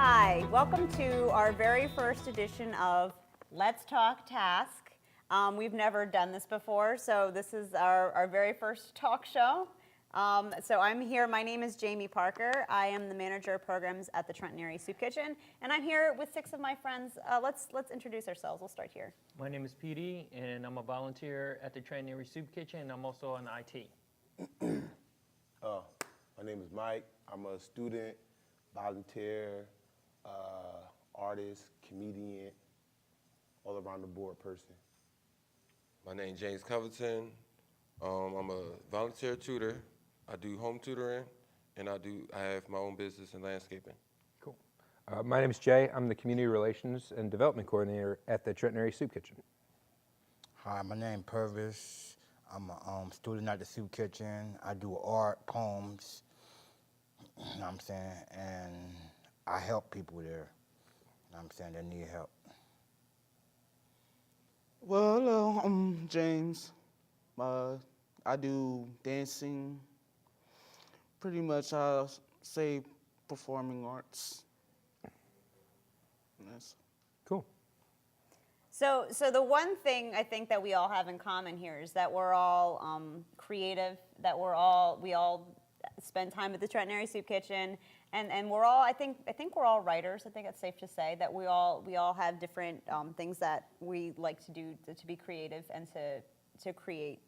Hi, welcome to our very first edition of Let's Talk Task. We've never done this before, so this is our very first talk show. So I'm here, my name is Jaime Parker. I am the manager of programs at the Trenton Area Soup Kitchen, and I'm here with 6 of my friends. Let's introduce ourselves. We'll start here. My name is Petey, and I'm a volunteer at the Trenton Area Soup Kitchen, and I'm also an IT. My name is Mike. I'm a student, volunteer, artist, comedian, all around the board person. My name is James Covington. I'm a volunteer tutor. I do home tutoring, and I have my own business in landscaping. Cool. My name is Jay. I'm the Community Relations and Development Coordinator at the Trenton Area Soup Kitchen. Hi, my name is Purvis. I'm a student at the Soup Kitchen. I do art, poems, you know what I'm saying, and I help people there, you know what I'm saying, that need help. Well, hello, I'm James. I do dancing, pretty much I'll say performing arts. Yes. Cool. So the one thing I think that we all have in common here is that we're all creative, that we all spend time at the Trenton Area Soup Kitchen, and we're all I think we're all writers. I think it's safe to say that we all have different things that we like to do to be creative and to create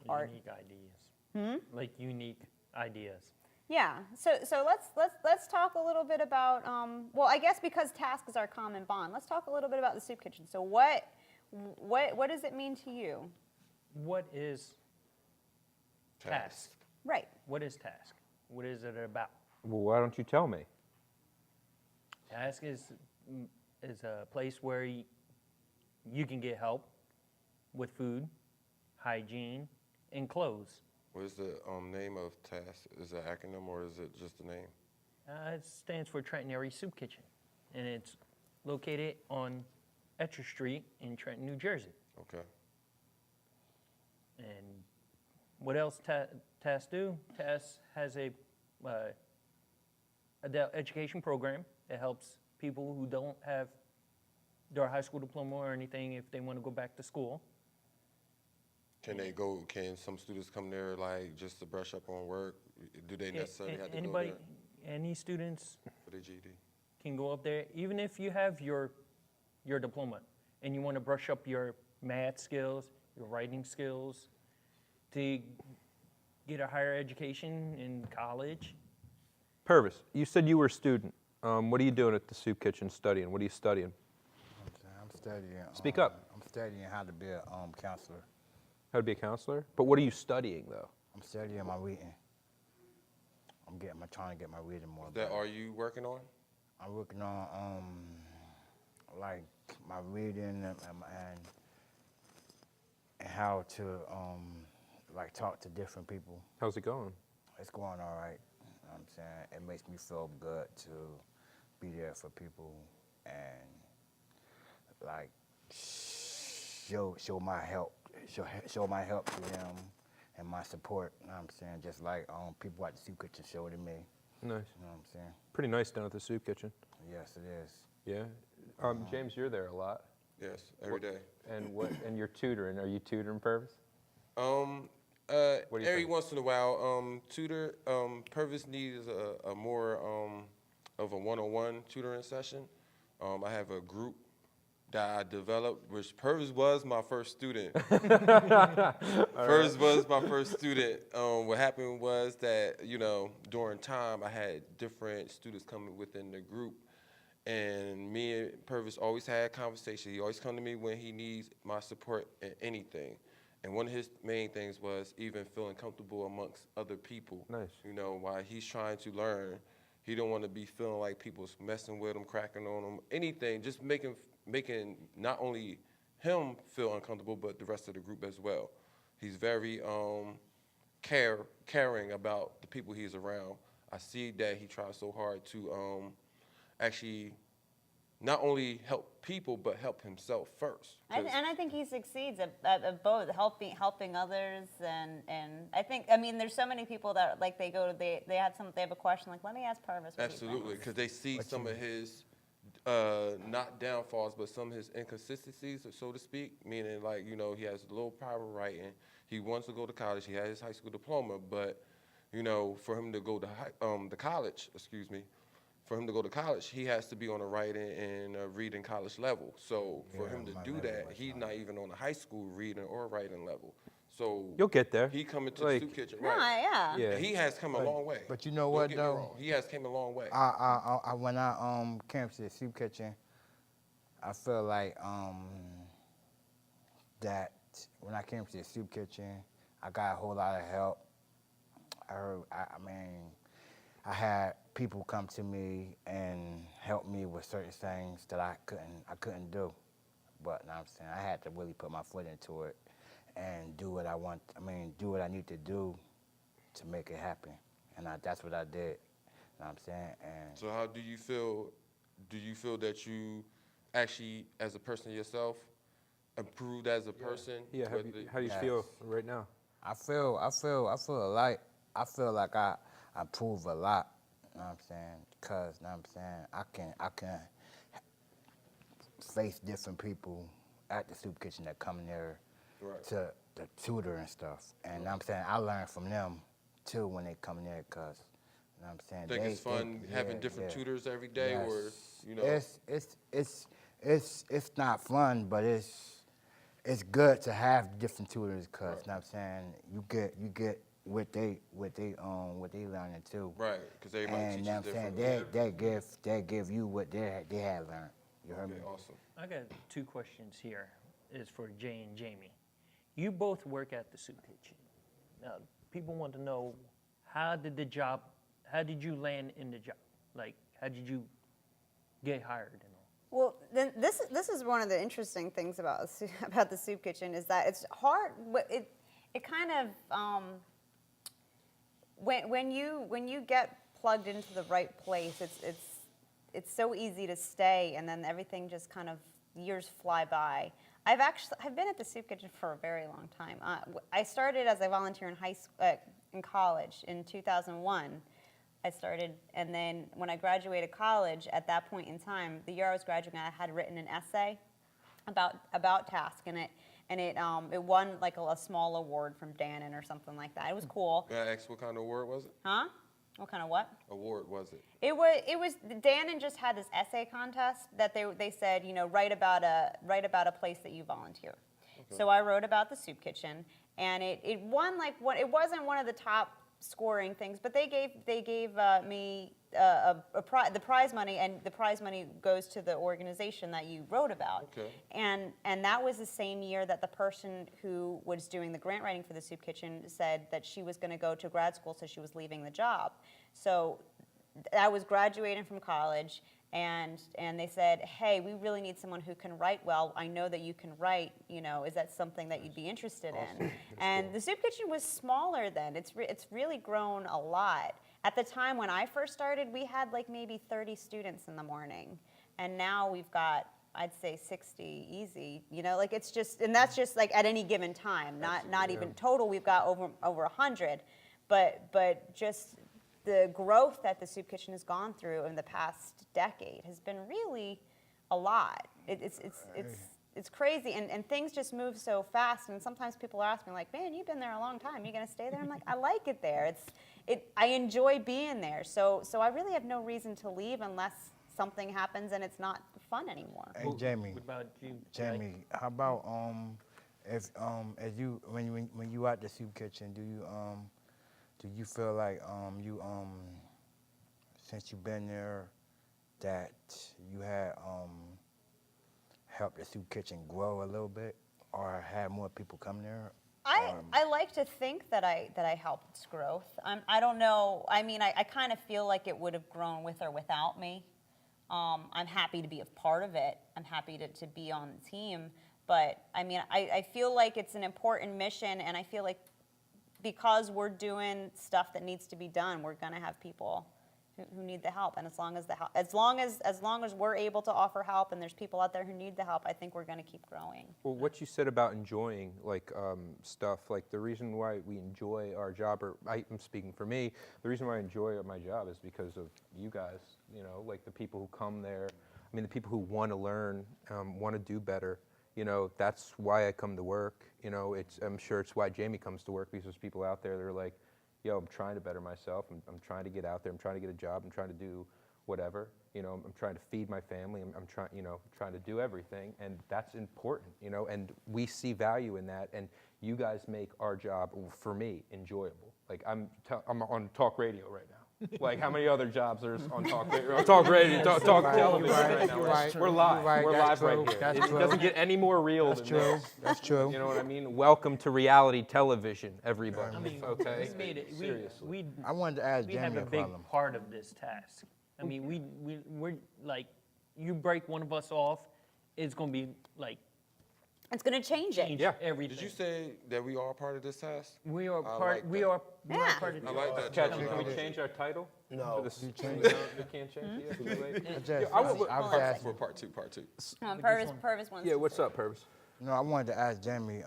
art. Unique ideas. Like unique ideas. Yeah. So let's talk a little bit about well, I guess because task is our common bond. Let's talk a little bit about the Soup Kitchen. So what does it mean to you? What is task? Right. What is task? What is it about? Well, why don't you tell me? Task is a place where you can get help with food, hygiene, and clothes. What is the name of TASK? Is it an acronym or is it just a name? It stands for Trenton Area Soup Kitchen, and it's located on Etcher Street in Trenton, New Jersey. Okay. And what else TASK do? TASK has a adult education program that helps people who don't have their high school diploma or anything if they want to go back to school. Can some students come there like just to brush up on work? Do they necessarily have to go there Any students for their GED? can go up there, even if you have your diploma and you want to brush up your math skills, your writing skills, to get a higher education in college. Purvis, you said you were a student. What are you doing at the Soup Kitchen studying? What are you studying? I'm studying. Speak up. I'm studying how to be a counselor. How to be a counselor? But what are you studying, though? I'm studying my reading. I'm trying to get my reading more. Are you working on? I'm working on like my reading and how to like talk to different people. How's it going? It's going all right. You know what I'm saying? It makes me feel good to be there for people and like show my help to them and my support. You know what I'm saying? Just like people at the Soup Kitchen show to me. Nice. You know what I'm saying? Pretty nice down at the Soup Kitchen. Yes, it is. Yeah. James, you're there a lot. Yes, every day. And you're tutoring. Are you tutoring, Purvis? Every think? once in a while, Purvis needs a more of a one-on-one tutoring session. I have a group that I developed, which Purvis was my first student. Purvis was my first student. What happened was that, during time, I had different students coming within the group. And me and Purvis always had conversation. He always come to me when he needs my support in anything. And one of his main things was even feeling comfortable amongst other people. Nice. While he's trying to learn, he don't want to be feeling like people's messing with him, cracking on him, anything, just making not only him feel uncomfortable, but the rest of the group as well. He's very caring about the people he's around. I see that he tries so hard to actually not only help people, but help himself first. And I think he succeeds at both, helping others, and I think, I mean, there's so many people that like they have a question, like, let me ask Purvis. What Absolutely, because they see some of his not downfalls, but some of his inconsistencies, so to speak. Meaning, like, you know, he has low power writing. He wants to go to college. He has his high school diploma, but you know, for him to go to college, for him to go to college, he has to be on a writing and reading college level. So for him to do that, he's not even on a high school reading or writing level. So You'll get there. He coming to Like- the soup kitchen, No, right? yeah. Yeah. He has come a long way. But you know Don't what, get me though? wrong. He has came a long way. When I came to the soup kitchen, I feel like that when I came to the soup kitchen, I got a whole lot of help. I had people come to me and help me with certain things that I couldn't do. But know what I'm saying, I had to really put my foot into it and do what do what I need to do to make it happen. And that's what I did. Know what I'm saying? And So how do you feel? Do you feel that you actually, as a person yourself, improved as a person? Yeah, how do you Yes. feel right now? I feel like I improve a lot. Know what I'm saying? Cause know what I'm saying, I can face different people at the soup kitchen that come in there Right. to tutor and stuff. And know what I'm saying, I learn from them too when they come in there. Cause know what I'm saying, Think it's fun having different tutors every day, or Yes. you know? It's not fun, but it's good to have different tutors, cause know what I'm saying, you get what they learning too. Right, because everybody And teaches know what I'm saying, differently. they give you what they had learned. You heard me? Okay, awesome. I got two questions here. It's for Jay and Jamie. You both work at the soup kitchen. Now, people want to know, how did you land in the job? Like, how did you get hired and all? Well, then this is one of the interesting things about the soup kitchen is that it's hard. It kind of when you get plugged into the right place, it's so easy to stay, and then everything just kind of years fly by. I've been at the soup kitchen for a very long time. I started as a volunteer in college in 2001. I started, and then when I graduated college, at that point in time, the year I was graduating, I had written an essay about task, and it won like a small award from Dannon or something like that. It was cool. May I ask what kind of award was it? Huh? What kind of what? Award was it? It was Dannon just had this essay contest that they said, you know, write about a place that you volunteer. Okay. So I wrote about the soup kitchen, and it won it wasn't one of the top scoring things, but they gave me the prize money, and the prize money goes to the organization that you wrote about. Okay. And that was the same year that the person who was doing the grant writing for the soup kitchen said that she was going to go to grad school, so she was leaving the job. So I was graduating from college, and they said, hey, we really need someone who can write well. I know that you can write, you know, is that something that you'd be interested in? And the soup kitchen was smaller then. It's really grown a lot. At the time when I first started, we had like maybe 30 students in the morning. And now we've got, I'd say 60 easy, you know, like it's just, and that's just like at any given time, not even total, we've got over 100. But just the growth that the soup kitchen has gone through in the past decade has been really a lot. It's crazy, and things just move so fast. And sometimes people ask me, like, "Man, you've been there a long time. You gonna stay there?" I'm like, "I like it there. I enjoy being there. So I really have no reason to leave unless something happens and it's not fun anymore." Hey, Jamie. What about you, Jamie, how about if as you when you at the soup kitchen, do you feel like since you've been there that you had helped the soup kitchen grow a little bit, or had more people come there? I like to think that I helped its growth. I don't know. I mean, I kind of feel like it would have grown with or without me. I'm happy to be a part of it. I'm happy to be on the team. But I mean, I feel like it's an important mission, and I feel like because we're doing stuff that needs to be done, we're gonna have people who need the help. And as long as we're able to offer help, and there's people out there who need the help, I think we're going to keep growing. Well, what you said about enjoying like stuff, like the reason why we enjoy our job, or I'm speaking for me, the reason why I enjoy my job is because of you guys, you know, like the people who come there. I mean, the people who want to learn, want to do better. You know, that's why I come to work. You know, I'm sure it's why Jaime comes to work, because there's people out there that are like, yo, I'm trying to better myself. I'm trying to get out there. I'm trying to get a job. I'm trying to do whatever. You know, I'm trying to feed my family. I'm trying, you know, trying to do everything, and that's important. You know, and we see value in that. And you guys make our job, for me, enjoyable. Like I'm on talk radio right now. Like how many other jobs are on talk radio? Talk radio, talk television right now. Right. We're live. Right. We're That's live right true. here. That's It true. doesn't get any more real That's than true. this. That's true. You know what I mean? Welcome to reality television, everybody. I mean, okay? we made it. Seriously. I wanted to ask We have Jaime a a big problem. part of this task. I mean, we're like, you break one of us off, it's gonna be like It's going to change it. change Yeah. everything. Did you say that we are part of this task? We are I part. like we that. are. We are Yeah. part of I like that. Catch, can we terminology. change our title? No. To the, You change no, we can't change it yet? Too late? I just, I would- I was For asking. part two. Purvis wants Yeah, to what's say. up, Purvis? No, I wanted to ask Jaime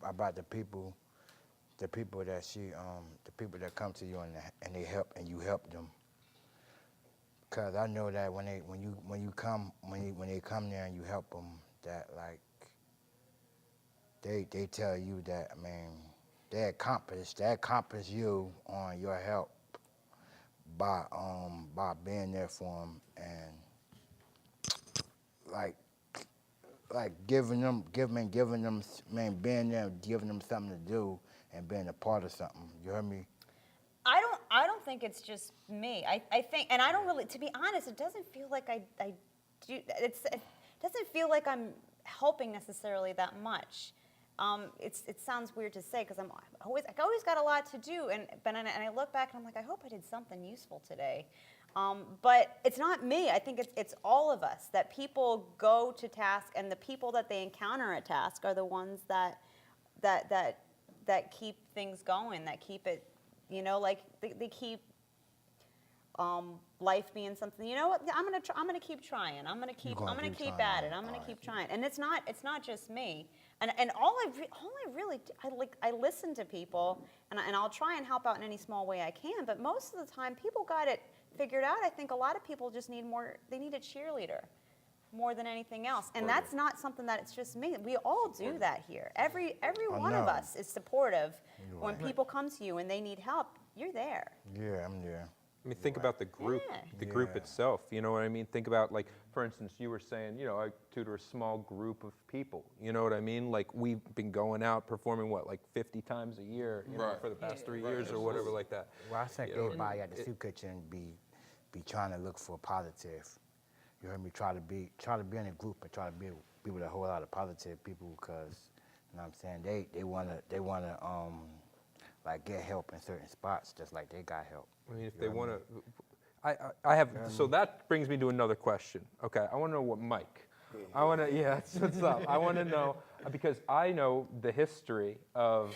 about the people that the people that come to you and they help and you help them. Cause I know that when they come there and you help them, that like they tell you that, I mean, they accomplish you on your help by being there for them and like giving them, man, being there, giving them something to do and being a part of something. You heard me? I don't think it's just me. I think, and I don't really, to be honest, it doesn't feel like I do. It doesn't feel like I'm helping necessarily that much. It sounds weird to say because I always got a lot to do, and I look back and I'm like, I hope I did something useful today. But it's not me. I think it's all of us, that people go to task, and the people that they encounter at task are the ones that keep things going, that keep it, you know, like they keep life being something. You know what? I'm gonna keep trying. I'm gonna keep trying. at it. I'm gonna keep trying. And it's not just me. And all I really do, I listen to people, and I'll try and help out in any small way I can. But most of the time, people got it figured out. I think a lot of people just need more. They need a cheerleader more than anything else. And that's not something that it's just me. We all do that here. Every one of know. us is supportive. You're When right. people come to you and they need help, you're there. Yeah, I'm there. I mean, think about the group, Yeah. the group Yeah. itself. You know what I mean? Think about, like, for instance, you were saying, you know, I tutor a small group of people. You know what I mean? Like, we've been going out performing, what, like 50 times a year, you know, Right. for the past 3 Right. years or whatever like that. Well, I think You know, everybody at the soup kitchen be trying to look for positive. You heard me? Try to be in a group and try to be with a whole lot of positive people, because you know what I'm saying, they wanna like get help in certain spots just like they got help. I mean, if they want to, I have, so that brings me to another question. Okay, I want to know what Mike, I want to, yeah, that's what's up. I want to know, because I know the history of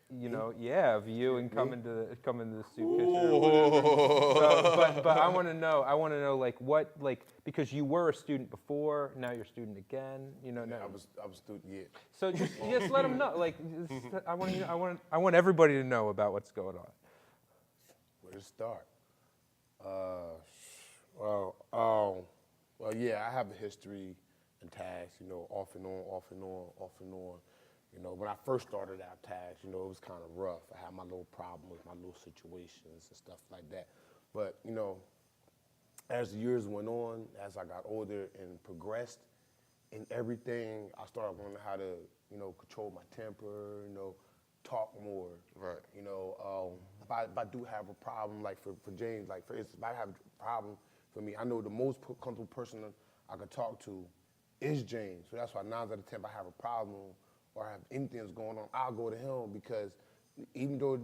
you know, yeah, of you and coming to the soup kitchen. So, but I want to know, like, what, like, because you were a student before, now you're a student again, you know. Now, I was a student, yeah. so just let them know, like, I want everybody to know about what's going on. Where to start? Well, yeah, I have a history and tasks, you know, off and on. You know, when I first started out tasks, you know, it was kind of rough. I had my little problems, my little situations and stuff like that. But, you know, as the years went on, as I got older and progressed in everything, I started learning how to, you know, control my temper, you know, talk more. Right. You know, if I do have a problem, like for James, like for instance, if I have a problem for me, I know the most comfortable person I could talk to is James. So that's why 9 out of 10, if I have a problem or I have anything that's going on, I'll go to him, because even though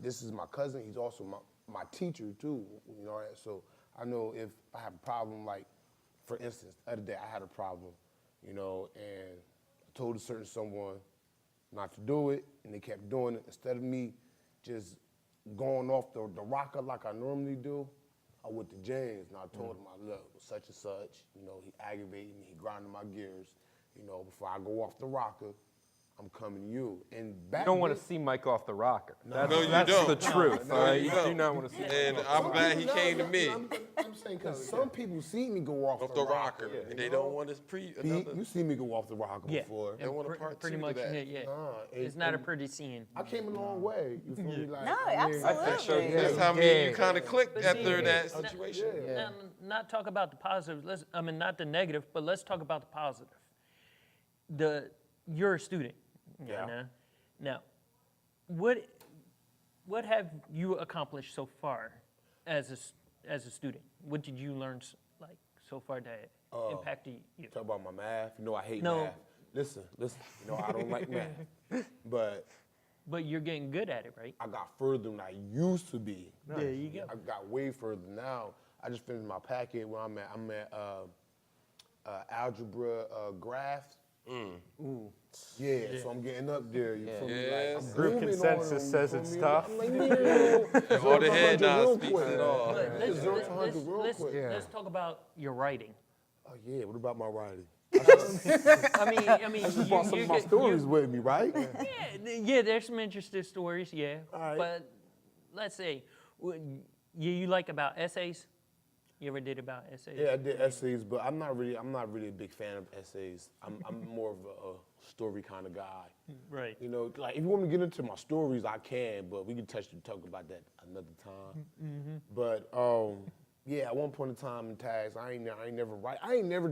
this is my cousin, he's also my teacher too. You know, so I know if I have a problem, like for instance, the other day I had a problem, you know, and I told a certain someone not to do it, and they kept doing it. Instead of me just going off the rocker like I normally do, I went to James and I told him, look, such and such, you know, he aggravated me, he grinding my gears, you know, before I go off the rocker, I'm coming to you. And back You don't want then- to see Mike off the rocker. No, you That's don't. the truth. No, all right? you You don't. do not want to see Mike And off the I'm rocker. glad he came to me I'm saying because some people see me go off off the the rocker, and they don't want to another. You see me go off the rocker Yeah. before. They want a part pretty two to much, that. yeah. Nah, It's not a pretty scene. I came a long way. You feel me? Like, No, I mean, absolutely. That's how me and you Yeah. kind of clicked But after see, that it's not- situation. Not talk about the positive. Not the negative, but let's talk about the positive. You're a student. Yeah. know? Now, what have you accomplished so far as a student? What did you learn like so far that impacted you? Talk about my math. You know I hate No. math. Listen. You know I don't like math. But But you're getting good at it, right? I got further than I used to be. There you go. I got way further now. I just finished my packet where I'm at algebra graphs. Yeah, so I'm getting up there. You feel me? Like, Yes. I'm Group booming on consensus them, you says feel it's me? tough. I'm like, yeah. All the head 0 to 100 nods real speaks quick. it all. But Yeah, 0 to 100 real quick. let's talk about your writing. Oh yeah, what about my writing? I mean, You brought some of my stories with me, right? Yeah, there's some interesting stories, yeah. All right. But let's say, you like about essays? You ever did about essays? Yeah, I did essays, but I'm not really a big fan of essays. I'm more of a story kind of guy. Right. You know, like if you want me to get into my stories, I can, but we can talk about that another time. But yeah, at one point in time in tags, I ain't never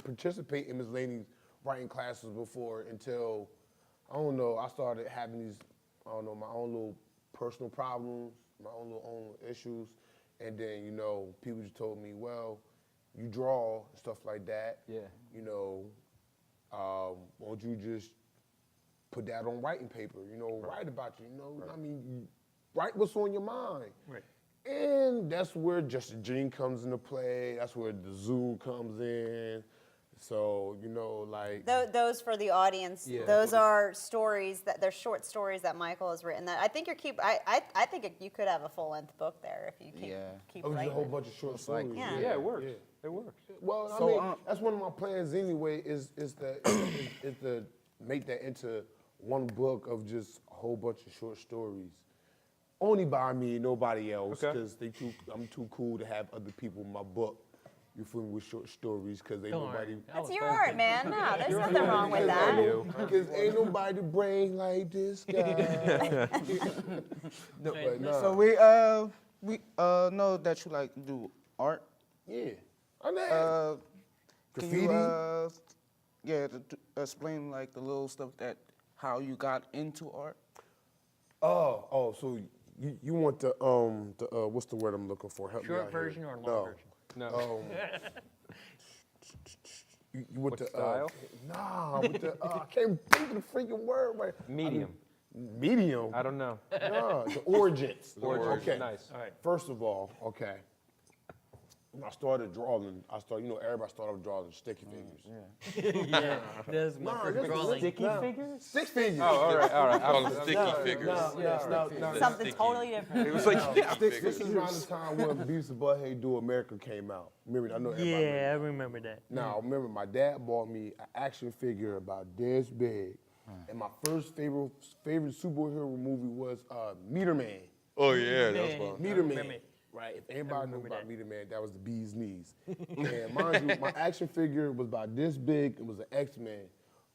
participate in Ms. Laney's writing classes before until I don't know. I started having these my own little personal problems, my own issues. And then, you know, people just told me, well, you draw and stuff like that. Yeah. You know, won't you just put that on writing paper? You know, write about you. You know, I mean, write what's on your mind. Right. And that's where Justin Jean comes into play. That's where the Zoom comes in. So, you know, like. Those for the audience. Yeah. Those are stories they're short stories that Michael has written. That I think I think you could have a full length book there if you keep It was a writing. whole bunch of short stories. Yeah. Yeah, it works. It works. Well, I So, mean, that's one of my plans anyway. Is to make that into one book of just a whole bunch of short stories, only by me, nobody else, Okay. because I'm too cool to have other people in my book. You feel me with short stories because ain't Don't nobody. worry. That's your art, man. No, there's nothing wrong with that. Because ain't nobody brain like this guy. No, but nah. So we know that you like to do art. Yeah. I know. Can Graffiti? you explain like the little stuff that how you got into art? So you want the what's the word I'm looking for? Help me Short out here. version or long No. version? No. You with What the style? Nah, with the I can't think of the freaking word right. Medium. Medium. I don't know. Nah, the origins. Origins, Okay. nice. All right. First of all, okay. When I started drawing, you know, everybody started drawing sticky figures. Yeah, that's my Nah, first that's drawing. Sticky figures? Stick figures. Oh, all right. Call them sticky figures. No. Something totally different. It was like, yeah. This is around the time when Beavis and Butthead Do America came out. Remember, I know everybody. Yeah, I remember. remember that. Now, I remember my dad bought me an action figure about this big, and my first favorite superhero movie was Meter Man. Oh yeah, that's Man. fun. Meter Man. remember it. Right, if anybody knew remember about that. Meter Man, that was the bee's knees. And mind you, my action figure was about this big. It was an X-Man.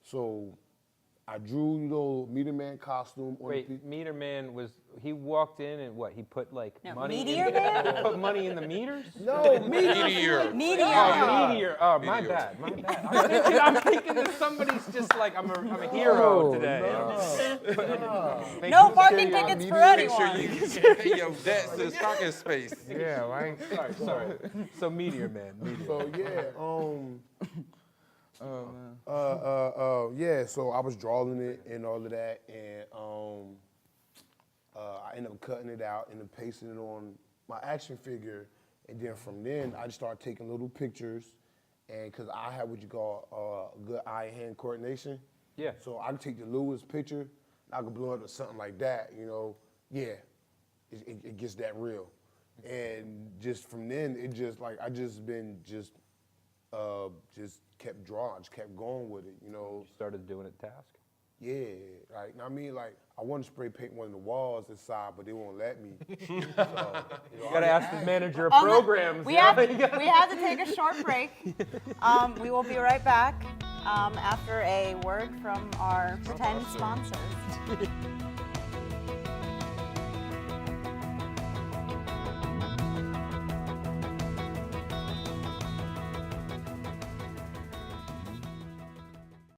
So I drew, you know, Meter Man costume on Wait, the Meter Man he walked in and what? He put like No, money Meteor in Man? He put money in the meters? No, Meteor. Media. Oh, Meteor. Oh, my Meteor. bad. My bad. I'm thinking that somebody's just like, I'm a hero today. No parking tickets for Make sure anyone. you can pay your debts to stocking space. Yeah, right. Sorry. So Meteor Man. Meteor. So yeah, so I was drawing it and all of that, and I ended up cutting it out and then pasting it on my action figure, and then from then I just started taking little pictures, and because I have what you call good eye-hand coordination. Yeah. So I can take the littlest picture, I could blow it or something like that, you know. Yeah. it gets that real. And just from then, it just like I just kept drawing, just kept going with it, you know. Started doing it task. Yeah, like I mean, like I want to spray paint one of the walls inside, but they won't let me. So, you Gotta ask the manager of On the- programs. we yeah. have to take a short break. We will be right back after a word from our pretend sponsors.